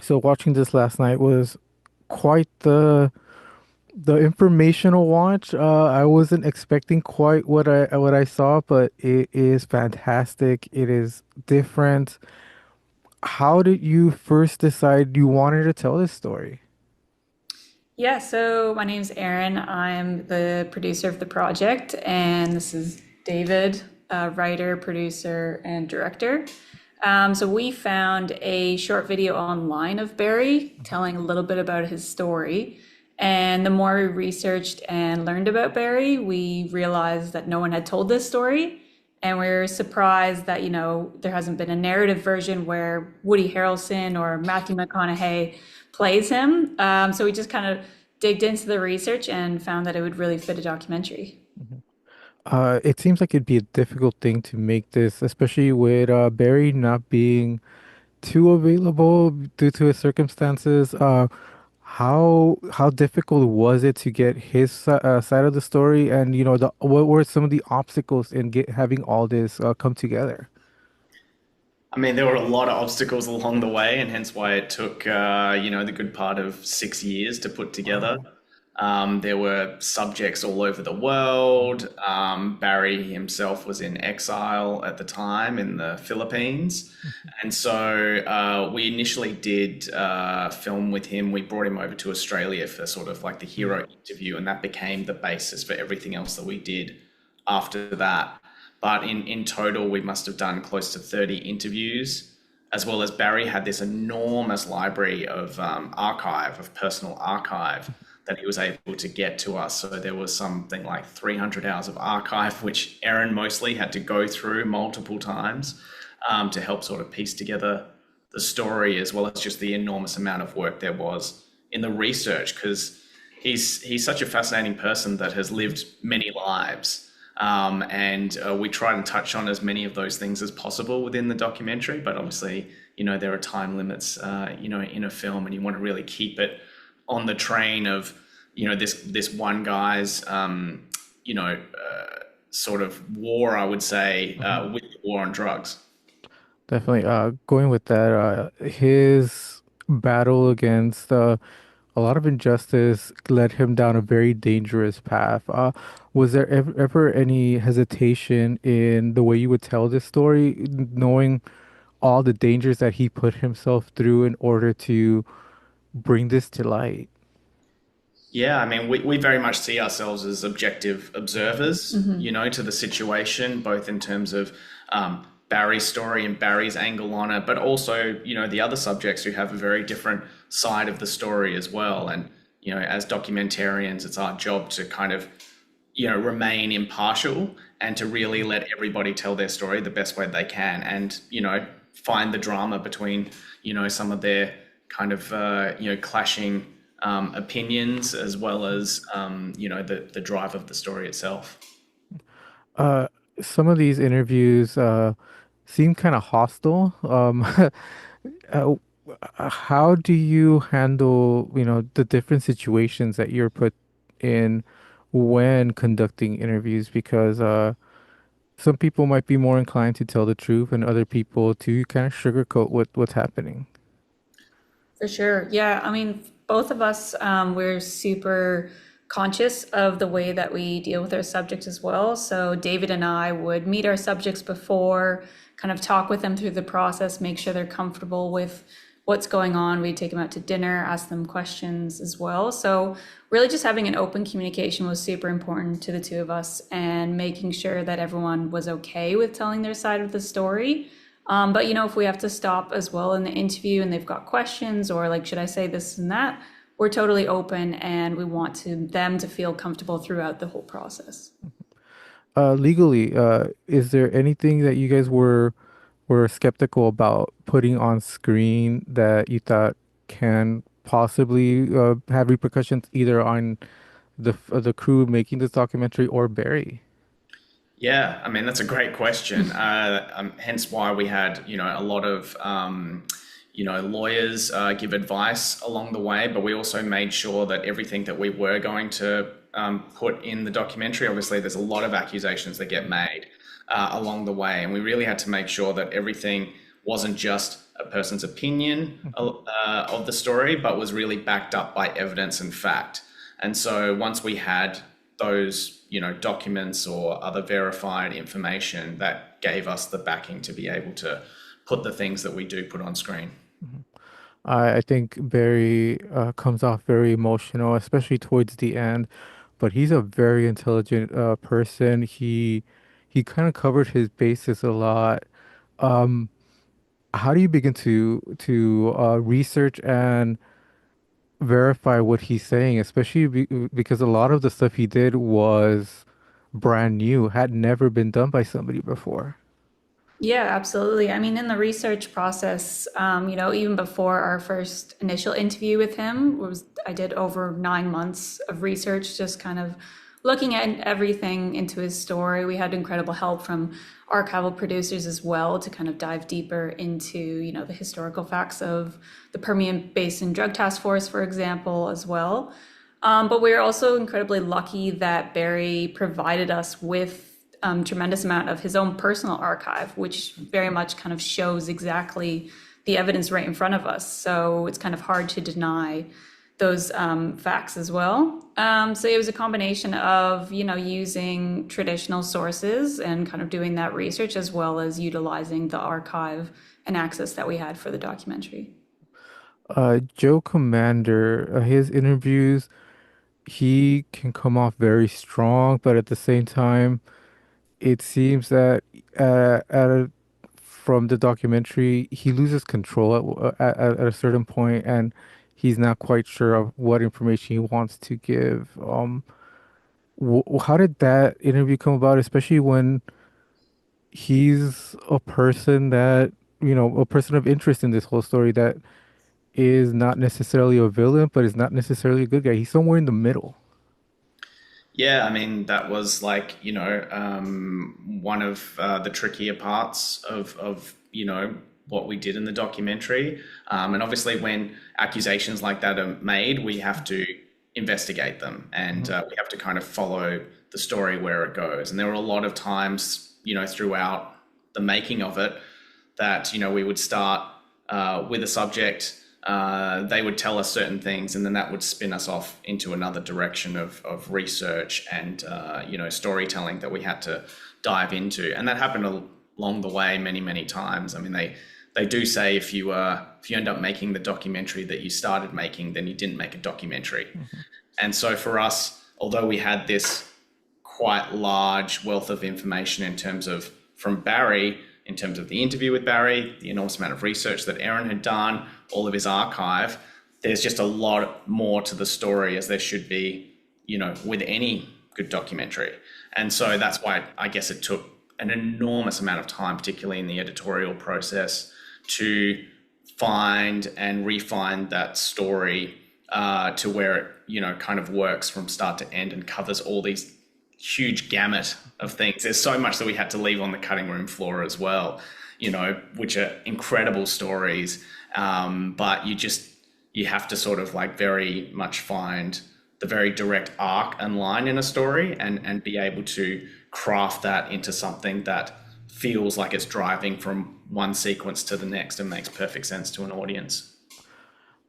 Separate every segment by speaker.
Speaker 1: So watching this last night was quite the informational watch. I wasn't expecting quite what I saw, but it is fantastic. It is different. How did you first decide you wanted to tell this story?
Speaker 2: Yeah, so my name's Erin. I'm the producer of the project, and this is David, writer, producer, and director. So we found a short video online of Barry telling a little bit about his story. And the more we researched and learned about Barry, we realized that no one had told this story. And we were surprised that, there hasn't been a narrative version where Woody Harrelson or Matthew McConaughey plays him. So we just kind of digged into the research and found that it would really fit a documentary.
Speaker 1: Mhm. It seems like it'd be a difficult thing to make this, especially with Barry not being too available due to his circumstances. How difficult was it to get his side of the story, and what were some of the obstacles in having all this come together?
Speaker 3: I mean, there were a lot of obstacles along the way, and hence why it took, the good part of 6 years to put together.
Speaker 1: Wow.
Speaker 3: There were subjects all over the world. Barry himself was in exile at the time in the Philippines. And so we initially did film with him. We brought him over to Australia for sort of like the hero interview, and that became the basis for everything else that we did after that. But in total, we must have done close to 30 interviews, as well as Barry had this enormous library of personal archive that he was able to get to us. So there was something like 300 hours of archive, which Erin mostly had to go through multiple times to help sort of piece together the story, as well as just the enormous amount of work there was in the research, because he's such a fascinating person that has lived many lives. And we try and touch on as many of those things as possible within the documentary. But obviously, there are time limits, in a film, and you want to really keep it on the train of, this one guy's, sort of war, I would say, with the war on drugs.
Speaker 1: Definitely. Going with that, his battle against a lot of injustice led him down a very dangerous path. Was there ever any hesitation in the way you would tell this story, knowing all the dangers that he put himself through in order to bring this to light?
Speaker 3: Yeah, I mean, we very much see ourselves as objective observers,
Speaker 2: Hmm.
Speaker 3: to the situation, both in terms of Barry's story and Barry's angle on it, but also, the other subjects who have a very different side of the story as well. And, as documentarians, it's our job to kind of, remain impartial and to really let everybody tell their story the best way they can, and, find the drama between, some of their kind of, clashing opinions, as well as the drive of the story itself.
Speaker 1: Uh, some of these interviews seem kind of hostile. Uh, how do you handle, the different situations that you're put in when conducting interviews? Because some people might be more inclined to tell the truth, and other people to kind of sugarcoat what's happening.
Speaker 2: For sure. Yeah. I mean, both of us, we're super conscious of the way that we deal with our subjects as well. So David and I would meet our subjects before, kind of talk with them through the process, make sure they're comfortable with what's going on. We'd take them out to dinner, ask them questions as well. So really just having an open communication was super important to the two of us, and making sure that everyone was okay with telling their side of the story. But if we have to stop as well in the interview and they've got questions, or like, should I say this and that? We're totally open, and we want them to feel comfortable throughout the whole process.
Speaker 1: Legally, is there anything that you guys were skeptical about putting on screen that you thought can possibly have repercussions either on the crew making this documentary or Barry?
Speaker 3: Yeah, I mean, that's a great question. Hence why we had, a lot of, lawyers give advice along the way, but we also made sure that everything that we were going to put in the documentary, obviously, there's a lot of accusations that get made along the way, and we really had to make sure that everything wasn't just a person's opinion
Speaker 1: Mhm.
Speaker 3: of the story, but was really backed up by evidence and fact. And so once we had those, documents or other verified information, that gave us the backing to be able to put the things that we do put on screen.
Speaker 1: Mhm. I think Barry comes off very emotional, especially towards the end. But he's a very intelligent person. He kind of covered his bases a lot. Um, how do you begin to research and verify what he's saying, especially because a lot of the stuff he did was brand new, had never been done by somebody before.
Speaker 2: Yeah, absolutely. I mean, in the research process, even before our first initial interview with him, was I did over 9 months of research, just kind of looking at everything into his story. We had incredible help from archival producers as well to kind of dive deeper into, the historical facts of the Permian Basin Drug Task Force, for example, as well. But we are also incredibly lucky that Barry provided us with tremendous amount of his own personal archive, which very much kind of shows exactly the evidence right in front of us. So it's kind of hard to deny those facts as well. So it was a combination of, using traditional sources and kind of doing that research as well as utilizing the archive and access that we had for the documentary.
Speaker 1: Joe Commander, his interviews, he can come off very strong, but at the same time, it seems that from the documentary, he loses control at a certain point, and he's not quite sure of what information he wants to give. How did that interview come about, especially when he's a person that, a person of interest in this whole story that is not necessarily a villain, but is not necessarily a good guy. He's somewhere in the middle.
Speaker 3: Yeah, I mean, that was like, one of the trickier parts of, what we did in the documentary. And obviously, when accusations like that are made, we have to investigate them and
Speaker 1: Mhm.
Speaker 3: we have to kind of follow the story where it goes. And there were a lot of times, throughout the making of it that, we would start with a subject, they would tell us certain things, and then that would spin us off into another direction of research and storytelling that we had to dive into, and that happened along the way many times. I mean, they do say if you end up making the documentary that you started making, then you didn't make a documentary.
Speaker 1: Mhm.
Speaker 3: And so for us, although we had this quite large wealth of information in terms of from Barry, in terms of the interview with Barry, the enormous amount of research that Erin had done, all of his archive, there's just a lot more to the story as there should be, with any good documentary. And so that's why I guess it took an enormous amount of time, particularly in the editorial process, to find and refine that story to where it, kind of works from start to end and covers all these huge gamut of things. There's so much that we had to leave on the cutting room floor as well, which are incredible stories. But you have to sort of like very much find the very direct arc and line in a story and be able to craft that into something that feels like it's driving from one sequence to the next and makes perfect sense to an audience.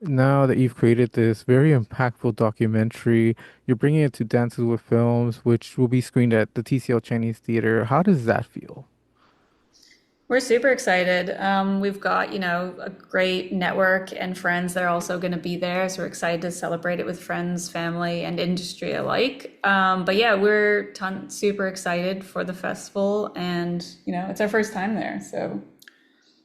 Speaker 1: Now that you've created this very impactful documentary, you're bringing it to Dances with Films, which will be screened at the TCL Chinese Theater. How does that feel?
Speaker 2: We're super excited. We've got, a great network and friends that are also going to be there. So we're excited to celebrate it with friends, family, and industry alike. But yeah, we're super excited for the festival, and it's our first time there. So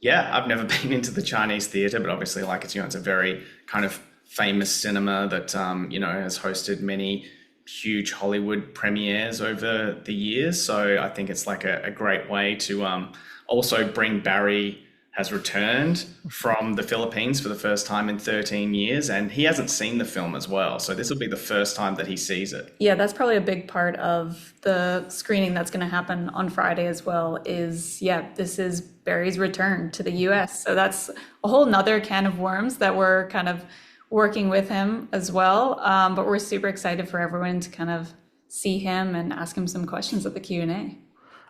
Speaker 3: Yeah, I've never been into the Chinese theater, but obviously, like it's a very kind of famous cinema that has hosted many huge Hollywood premieres over the years. So I think it's like a great way to also bring Barry has returned from the Philippines for the first time in 13 years, and he hasn't seen the film as well. So this will be the first time that he sees it.
Speaker 2: yeah, that's probably a big part of the screening that's going to happen on Friday as well. Yeah, this is Barry's return to the US. So that's a whole nother can of worms that we're kind of working with him as well. But we're super excited for everyone to kind of see him and ask him some questions at the Q&A.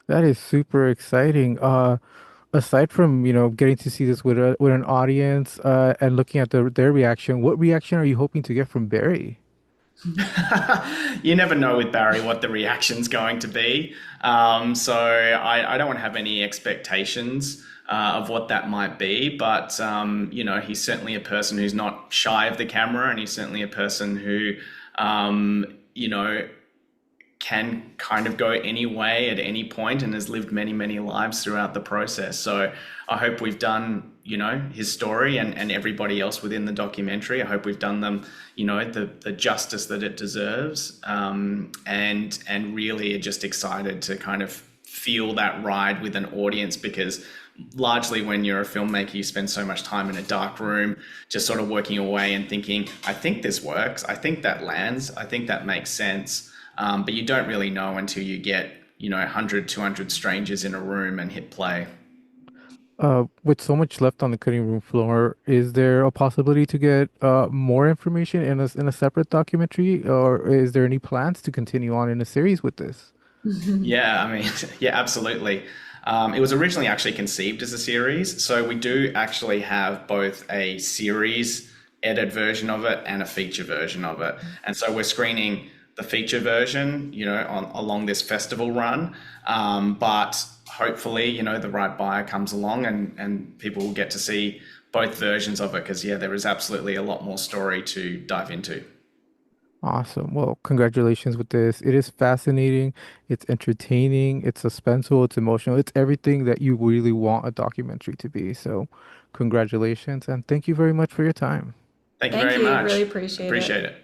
Speaker 1: That is super exciting. aside from, getting to see this with with an audience, and looking at their reaction, what reaction are you hoping to get from Barry?
Speaker 3: You never know with Barry what the reaction's going to be. So I don't want to have any expectations of what that might be. But, he's certainly a person who's not shy of the camera, and he's certainly a person who, you know, can kind of go any way at any point and has lived many, many lives throughout the process. So I hope we've done, his story and everybody else within the documentary. I hope we've done them, the justice that it deserves. And really are just excited to kind of feel that ride with an audience, because largely when you're a filmmaker, you spend so much time in a dark room, just sort of working away and thinking, I think this works. I think that lands. I think that makes sense. But you don't really know until you get, 100, 200 strangers in a room and hit play.
Speaker 1: With so much left on the cutting room floor, is there a possibility to get more information in a separate documentary, or is there any plans to continue on in a series with this?
Speaker 3: Yeah, I mean, yeah, absolutely. It was originally actually conceived as a series. So we do actually have both a series edit version of it and a feature version of it. And so we're screening the feature version, along this festival run. But hopefully, the right buyer comes along and people will get to see both versions of it, because, yeah, there is absolutely a lot more story to dive into.
Speaker 1: Awesome. Well, congratulations with this. It is fascinating. It's entertaining. It's suspenseful. It's emotional. It's everything that you really want a documentary to be. So, congratulations and thank you very much for your time.
Speaker 3: Thank you
Speaker 2: Thank
Speaker 3: very
Speaker 2: you.
Speaker 3: much.
Speaker 2: Really appreciate
Speaker 3: Appreciate
Speaker 2: it.
Speaker 3: it.